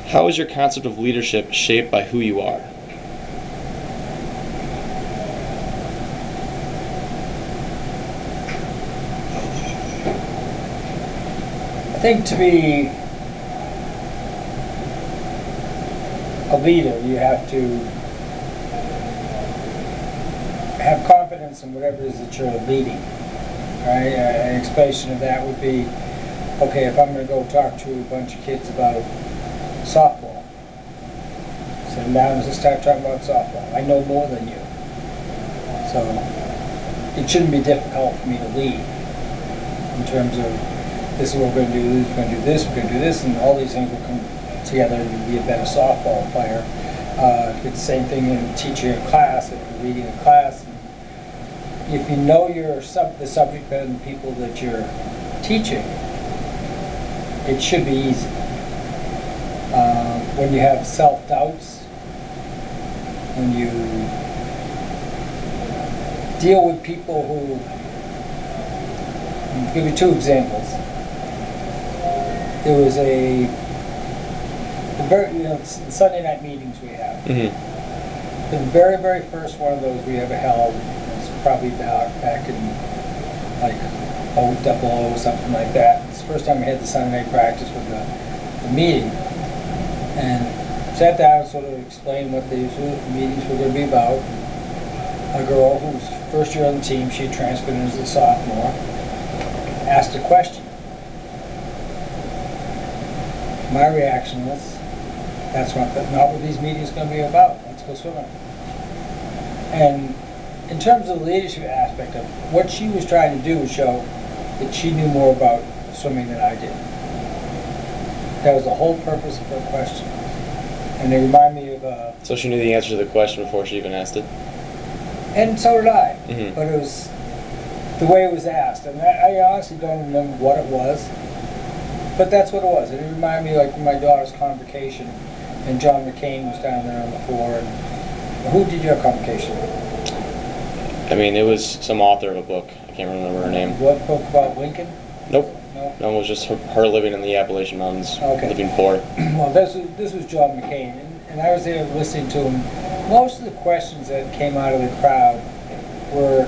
How is your concept of leadership shaped by who you are? I think to be a leader, you have to have confidence in whatever it is that you're leading. Right? An explanation of that would be, okay, if I'm going to go talk to a bunch of kids about softball, sit them down and just start talking about softball. I know more than you. So it shouldn't be difficult for me to lead in terms of this is what we're going to do, we're going to do this, we're going to do this, and all these things will come together and be a better softball player. It's the same thing in teaching a class, if you're leading a class. If you know the subject better than the people that you're teaching, it should be easy. When you have self-doubts, when you deal with people who, I'll give you two examples. There was the Sunday night meetings we have. Mm-hmm. The very, very first one of those we ever held was probably back in like 00 or something like that. It's the first time we had the Sunday night practice with the meeting. And sat down and sort of explained what these meetings were going to be about. A girl who was first year on the team, she had transferred in as a sophomore, asked a question. My reaction was, that's not what these meetings are going to be about. Let's go swimming. And in terms of the leadership aspect of what she was trying to do was show that she knew more about swimming than I did. That was the whole purpose of her question. And it reminded me of... So she knew the answer to the question before she even asked it? And so did I. Mm-hmm. But it was the way it was asked. And I honestly don't remember what it was. But that's what it was. It reminded me like my daughter's convocation. And John McCain was down there on the floor. And who did your convocation? I mean, it was some author of a book. I can't remember her name. What book about Lincoln? Nope. No? No, it was just her living in the Appalachian Mountains, Okay. living poor. Well, this was John McCain, and I was there listening to him. Most of the questions that came out of the crowd were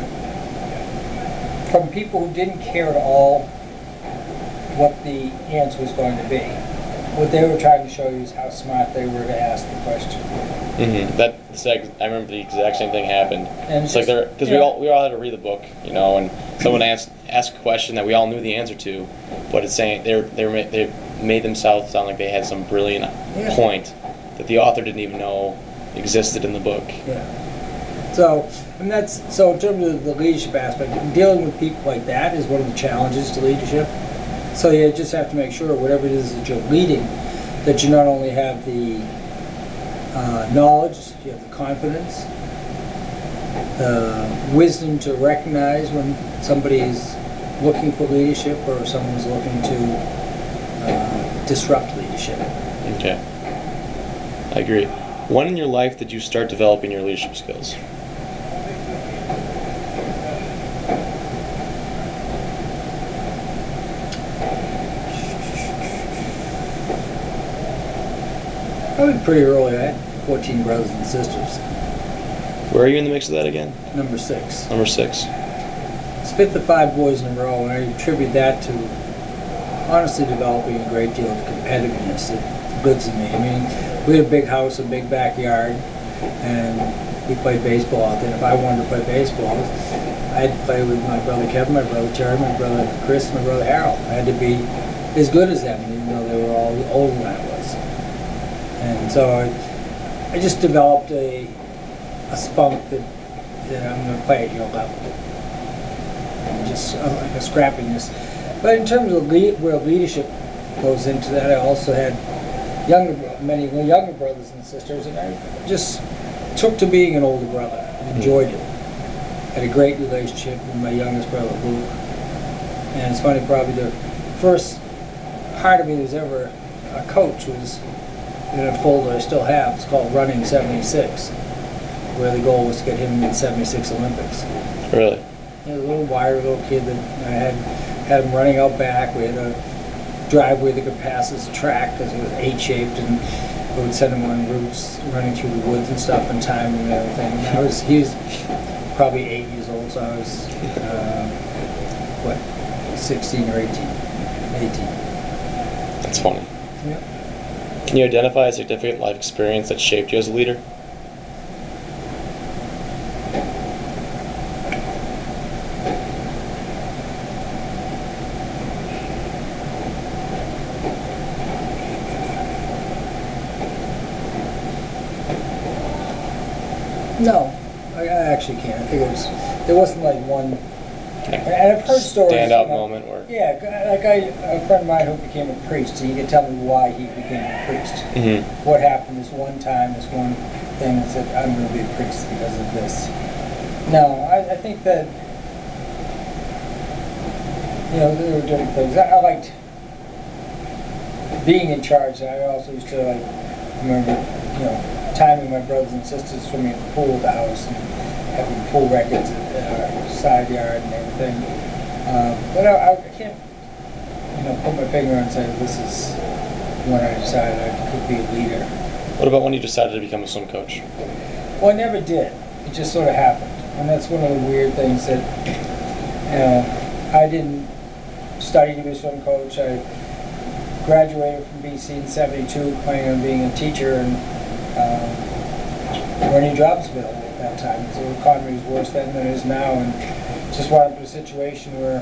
from people who didn't care at all what the answer was going to be. What they were trying to show you is how smart they were to ask the question. Mm-hmm. I remember the exact same thing happened. And it's like because we all had to read the book, and someone asked a question that we all knew the answer to, but it's saying they made themselves sound like they had some brilliant point that the author didn't even know existed in the book. Yeah. So in terms of the leadership aspect, dealing with people like that is one of the challenges to leadership. So you just have to make sure whatever it is that you're leading, that you not only have the knowledge, you have the confidence, the wisdom to recognize when somebody is looking for leadership or someone's looking to disrupt leadership. Okay. I agree. When in your life did you start developing your leadership skills? Probably pretty early. I had 14 brothers and sisters. Where are you in the mix of that again? Number 6. Number 6. Spit the 5 boys in a row, and I attribute that to honestly developing a great deal of competitiveness that goods in me. I mean, we had a big house, a big backyard, and we played baseball out there. If I wanted to play baseball, I had to play with my brother Kevin, my brother Terry, my brother Chris, my brother Harold. I had to be as good as them, even though they were all older than I was. And so I just developed a spunk that I'm going to play at your level. And just like a scrappiness. But in terms of where leadership goes into that, I also had many younger brothers and sisters, and I just took to being an older brother. I enjoyed it. Had a great relationship with my youngest brother, Luke. And it's funny, probably the first part of me that was ever a coach was in a folder I still have. It's called Running 76, where the goal was to get him in the 76 Olympics. Really? He was a little wiry little kid that I had him running out back. We had a driveway that could pass as a track because it was H-shaped, and we would send him on routes running through the woods and stuff and timing and everything. He was probably 8 years old, so I was, 16 or 18. That's funny. Yeah. Can you identify a significant life experience that shaped you as a leader? No, I actually can't. I think there wasn't like one. And I've heard stories. Standout moment where. Yeah, like a friend of mine who became a priest, and he could tell me why he became a priest. Mm-hmm. What happened this one time, this one thing that said, I'm going to be a priest because of this. No, I think that, there were different things. I liked being in charge. I also used to remember, timing my brothers and sisters swimming in the pool at the house and having pool records at our side yard and everything. But I can't, put my finger on and say this is when I decided I could be a leader. What about when you decided to become a swim coach? Well, I never did. It just sort of happened. And that's one of the weird things that, I didn't study to be a swim coach. I graduated from BC in '72, planning on being a teacher, and there weren't any jobs available at that time. So the economy was worse then than it is now, and just wound up in a situation where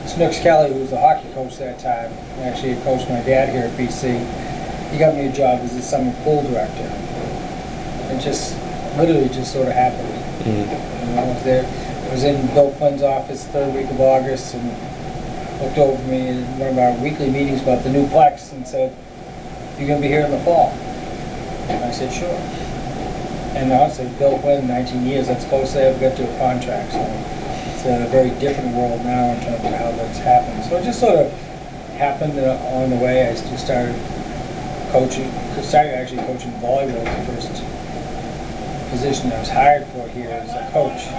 Snooks Kelly, who was the hockey coach that time, actually had coached my dad here at BC, he got me a job as a summer pool director. It literally just sort of happened. Mm-hmm. I was in Bill Flynn's office the third week of August and looked over me in one of our weekly meetings about the new Plex and said, "You're going to be here in the fall?" And I said, "Sure." And honestly, Bill Flynn, 19 years, that's close to ever get to a contract. So it's a very different world now in terms of how that's happened. So it just sort of happened on the way. I just started actually coaching volleyball, the first position I was hired for here as a coach.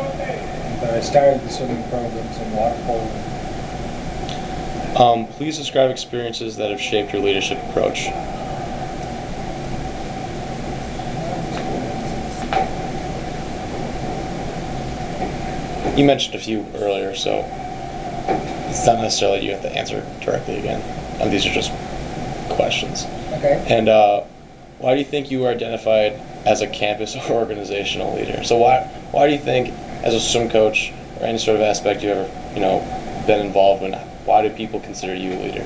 But I started the swimming programs and water polo. Please describe experiences that have shaped your leadership approach. You mentioned a few earlier, so it's not necessarily you have to answer directly again. These are just questions. Okay. And why do you think you were identified as a campus or organizational leader? So why do you think, as a swim coach or any sort of aspect you ever been involved in, why do people consider you a leader?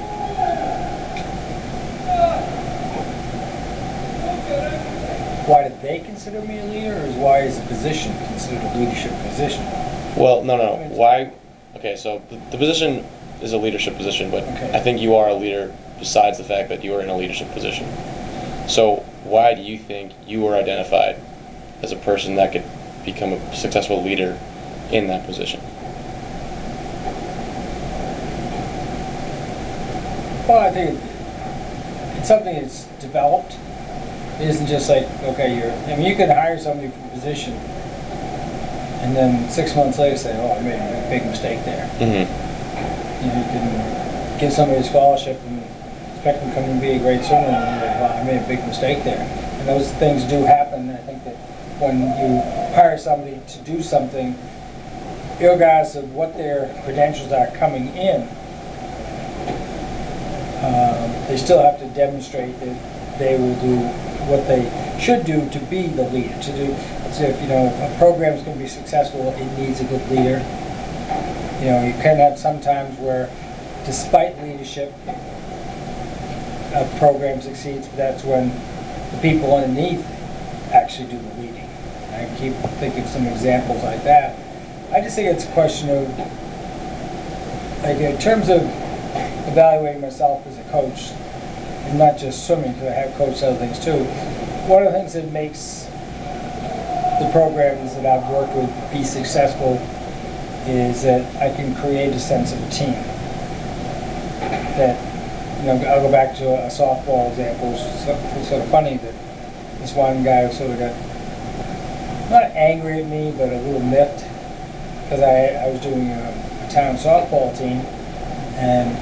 Why did they consider me a leader, or why is the position considered a leadership position? Well, no. Why? Okay, so the position is a leadership position, but okay. I think you are a leader besides the fact that you are in a leadership position. So why do you think you were identified as a person that could become a successful leader in that position? Well, I think it's something that's developed. It isn't just like, okay, you can hire somebody for a position and then 6 months later say, oh, I made a big mistake there. Mm-hmm. You can give somebody a scholarship and expect them to come and be a great swimmer, and you're like, well, I made a big mistake there. And those things do happen. I think that when you hire somebody to do something, regardless of what their credentials are coming in, they still have to demonstrate that they will do what they should do to be the leader. So if a program is going to be successful, it needs a good leader. You can have some times where, despite leadership, a program succeeds, but that's when the people underneath actually do the leading. I keep thinking of some examples like that. I just think it's a question of, in terms of evaluating myself as a coach, and not just swimming, because I have coached other things too. One of the things that makes the programs that I've worked with be successful is that I can create a sense of a team. That, I'll go back to a softball example. It's sort of funny that this one guy sort of got, not angry at me, but a little miffed, because I was doing a town softball team, and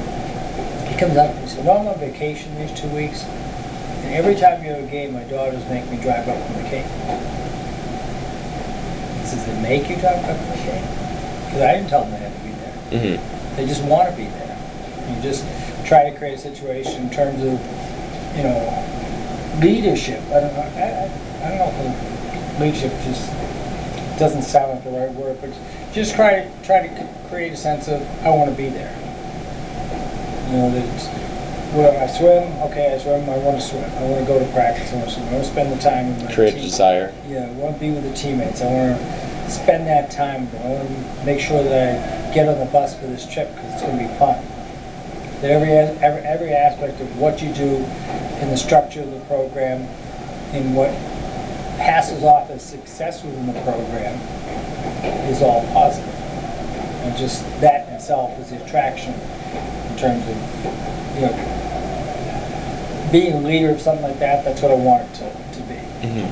he comes up and says, "No, I'm on vacation these 2 weeks, and every time you have a game, my daughters make me drive up from the Cape." He says, "They make you drive up from the Cape?" Because I didn't tell them they had to be there. Mm-hmm. They just want to be there. You just try to create a situation in terms of, you know, leadership. I don't know. I don't know if leadership just doesn't sound like the right word, but just try to create a sense of I want to be there. You know, that well, I swim. Okay, I swim. I want to swim. I want to go to practice. I want to swim. I want to spend the time with my Create team. desire. Yeah, I want to be with the teammates. I want to spend that time with them. I want to make sure that I get on the bus for this trip because it's going to be fun. That every aspect of what you do in the structure of the program, in what passes off as success within the program, is all positive. And just that in itself is the attraction in terms of, you know, being a leader of something like that. That's what I want it to be. Mm-hmm.